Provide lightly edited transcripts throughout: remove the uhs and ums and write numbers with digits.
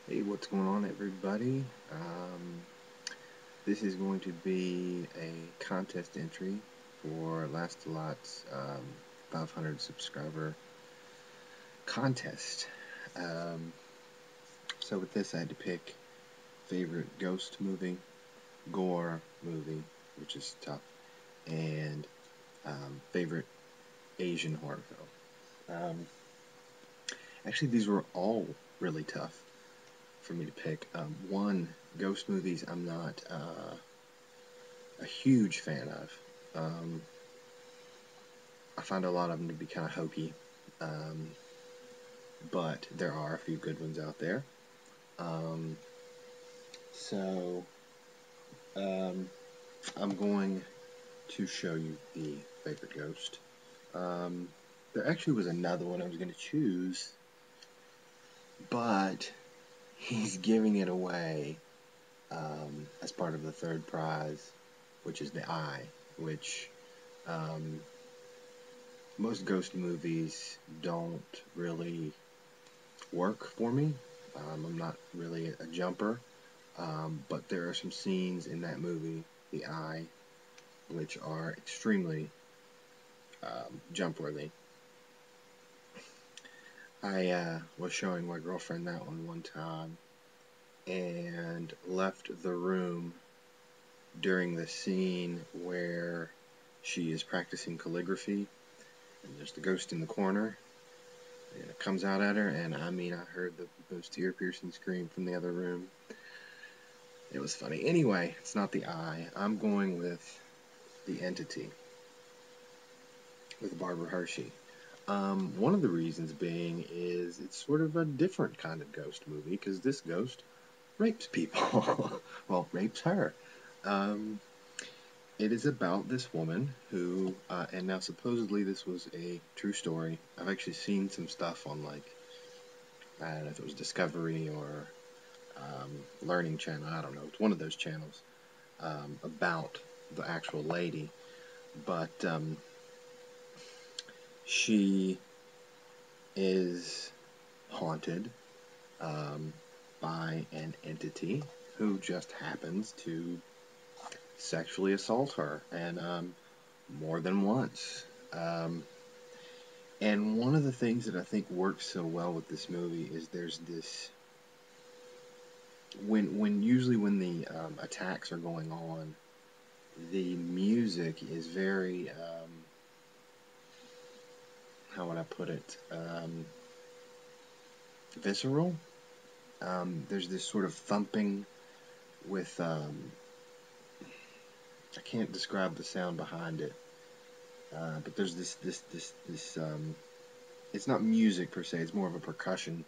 Hey, what's going on, everybody? This is going to be a contest entry for Lastalot's 500 subscriber contest. Um, so with this, I had to pick favorite ghost movie, gore movie, which is tough, and favorite Asian horror film. Actually, these were all really tough for me to pick. One, ghost movies I'm not a huge fan of. I find a lot of them to be kind of hokey, um, but there are a few good ones out there. Um, so um, I'm going to show you the favorite ghost. Um, there actually was another one I was going to choose, but he's giving it away as part of the third prize, which is the eye, which um, most ghost movies don't really work for me. I'm not really a jumper, but there are some scenes in that movie, The Eye, which are extremely jump worthy. I was showing my girlfriend that one time and left the room during the scene where she is practicing calligraphy and there's the ghost in the corner and it comes out at her, and I mean, I heard the most ear-piercing scream from the other room. It was funny. Anyway, it's not The Eye. I'm going with The Entity with Barbara Hershey. One of the reasons being is it's sort of a different kind of ghost movie because this ghost rapes people. Well, rapes her. Um, it is about this woman who, and now supposedly this was a true story. I've actually seen some stuff on, like, I don't know if it was Discovery or Learning Channel. I don't know. It's one of those channels about the actual lady. But she is haunted um, by an entity who just happens to sexually assault her, and more than once. Um, and one of the things that I think works so well with this movie is there's this when usually when the attacks are going on, the music is very how would I put it, visceral. There's this sort of thumping with I can't describe the sound behind it, but there's this. It's not music per se; it's more of a percussion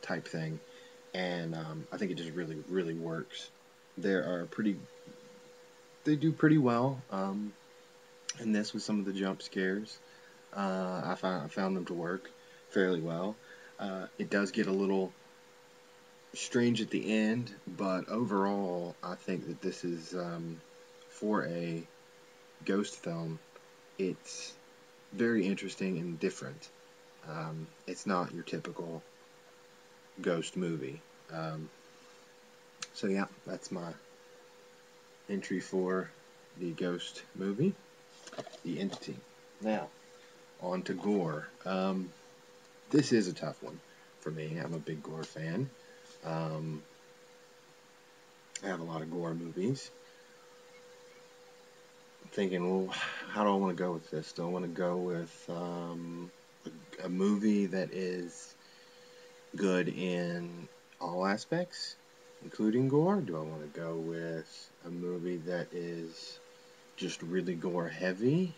type thing, and I think it just really works. There are pretty. They do pretty well in this with some of the jump scares. I found them to work fairly well. It does get a little strange at the end, but overall, I think that this is for a ghost film. It's very interesting and different. It's not your typical ghost movie. Um, so yeah, that's my entry for the ghost movie, The Entity. Now, on to Gore. This is a tough one for me. I'm a big Gore fan. Um, I have a lot of Gore movies. I'm thinking, well, how do I want to go with this? Do I want to go with a movie that is good in all aspects, including gore? Do I want to go with a movie that is just really gore heavy?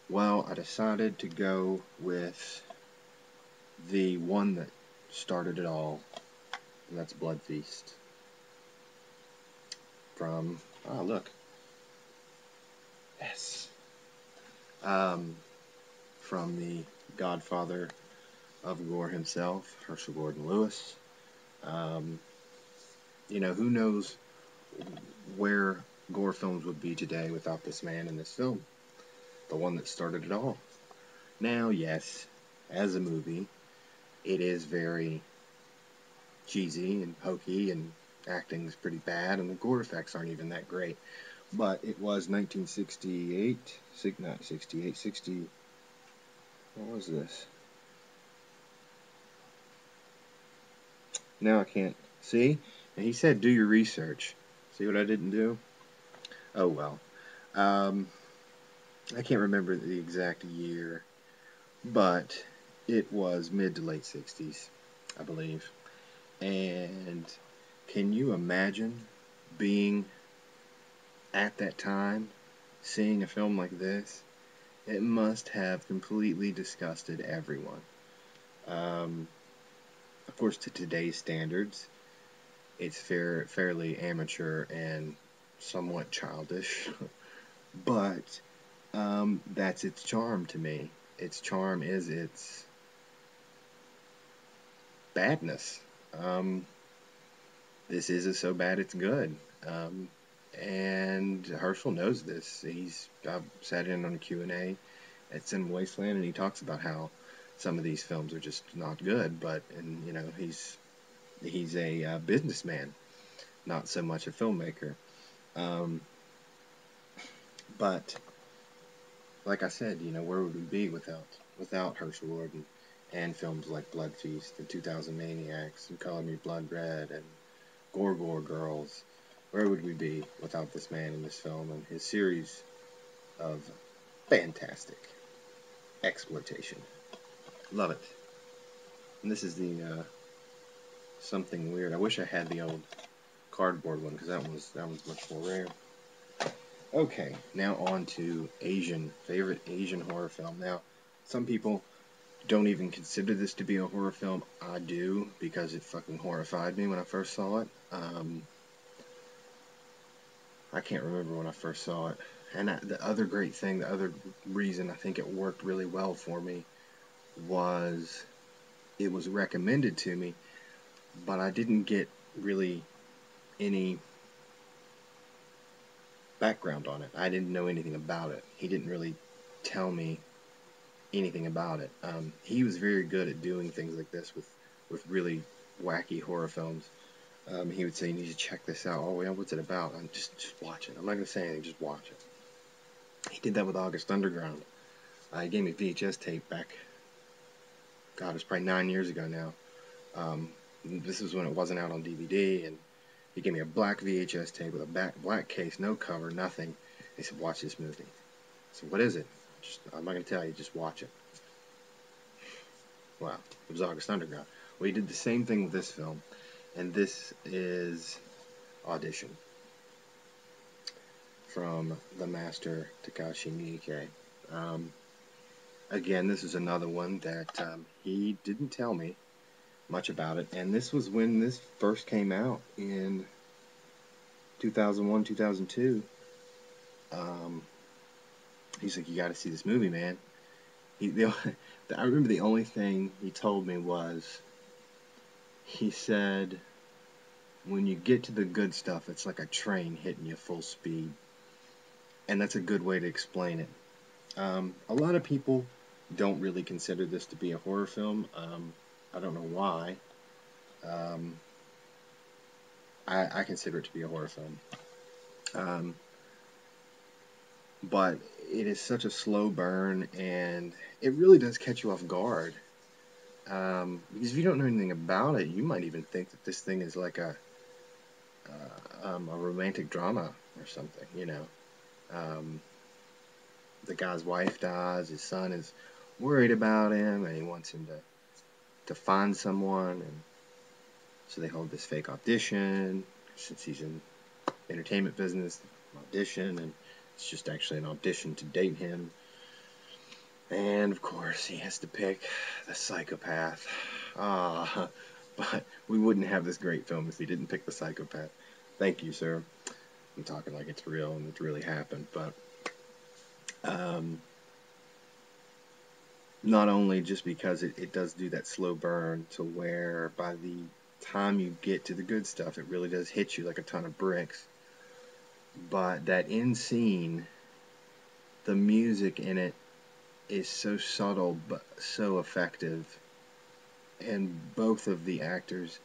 Well, I decided to go with the one that started it all, and that's Blood Feast. From, oh, look. Yes. Um, from the godfather of gore himself, Herschel Gordon Lewis. Um, who knows where gore films would be today without this man in this film, the one that started it all. Now, yes, as a movie, it is very cheesy and hokey, and acting's pretty bad, and the gore effects aren't even that great. But it was 1968, not 68, 60. What was this? Now I can't see. And he said, do your research. See what I didn't do? Oh well. Um, I can't remember the exact year, but it was mid to late 60s, I believe. And can you imagine being at that time, seeing a film like this? It must have completely disgusted everyone. Um, of course, to today's standards, it's fairly amateur and somewhat childish, but that's its charm to me. Its charm is its badness. Um, this isn't so bad it's good. Um, and Herschel knows this. I've sat in on a Q&A at Cinema Wasteland, and he talks about how some of these films are just not good. But and he's a businessman, not so much a filmmaker. Um, but like I said, where would we be without Herschel Gordon and films like Blood Feast and 2000 Maniacs and Color Me Blood Red and Gore Girls? Where would we be without this man in this film and his series of fantastic exploitation? Love it. And this is the something weird. I wish I had the old cardboard one because that one's much more rare. Okay, now on to favorite Asian horror film. Now, some people don't even consider this to be a horror film. I do, because it fucking horrified me when I first saw it. I can't remember when I first saw it. And the other great thing, the other reason I think it worked really well for me was it was recommended to me, but I didn't get really any background on it. I didn't know anything about it. He didn't really tell me anything about it. He was very good at doing things like this with really wacky horror films. He would say, you need to check this out. Oh, yeah, what's it about? Just watch it. I'm not going to say anything, just watch it. He did that with August Underground. He gave me VHS tape back, God, it was probably 9 years ago now. This was when it wasn't out on DVD, and he gave me a black VHS tape with a black case, no cover, nothing. He said, watch this movie. I said, what is it? I'm not going to tell you, just watch it. Wow, it was August Underground. Well, he did the same thing with this film, and this is Audition from the master Takashi Miike. Again, this is another one that he didn't tell me much about it, and this was when this first came out in 2001, 2002. He's like, you got to see this movie, man. I remember the only thing he told me was, he said, when you get to the good stuff, it's like a train hitting you full speed. And that's a good way to explain it. A lot of people don't really consider this to be a horror film. I don't know why. I consider it to be a horror film. But it is such a slow burn, and it really does catch you off guard. Because if you don't know anything about it, you might even think that this thing is like a romantic drama or something, the guy's wife dies, his son is worried about him, and he wants him to find someone, and so they hold this fake audition, since he's in entertainment business, audition, and it's just actually an audition to date him. And of course, he has to pick the psychopath. But we wouldn't have this great film if he didn't pick the psychopath. Thank you, sir. I'm talking like it's real and it really happened, but not only just because it does do that slow burn to where by the time you get to the good stuff, it really does hit you like a ton of bricks, but that end scene, the music in it is so subtle but so effective, and both of the actors,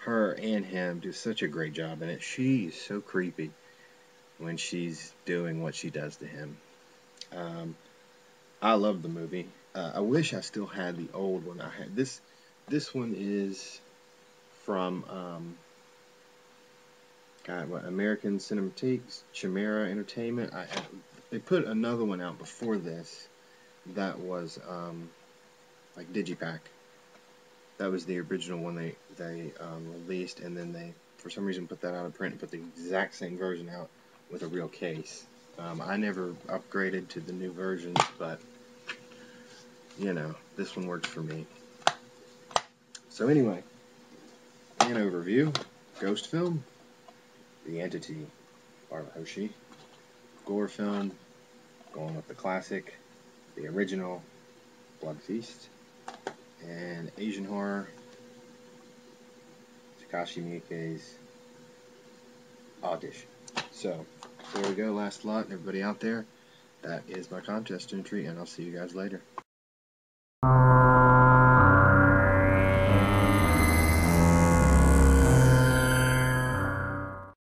her and him do such a great job in it. She is so creepy when she's doing what she does to him. I love the movie. I wish I still had the old one. I had this. This one is from God, what, American Cinematiques, Chimera Entertainment. They put another one out before this that was like Digipack. That was the original one they released, and then they, for some reason, put that out of print and put the exact same version out with a real case. I never upgraded to the new versions, but you know, this one works for me. So anyway, an overview: Ghost film, The Entity, Barbara Hershey. Gore film, going with the classic, the original, Blood Feast. And Asian horror, Takashi Miike's Audition. So, there we go, Lastalot, and everybody out there. That is my contest entry, and I'll see you guys later.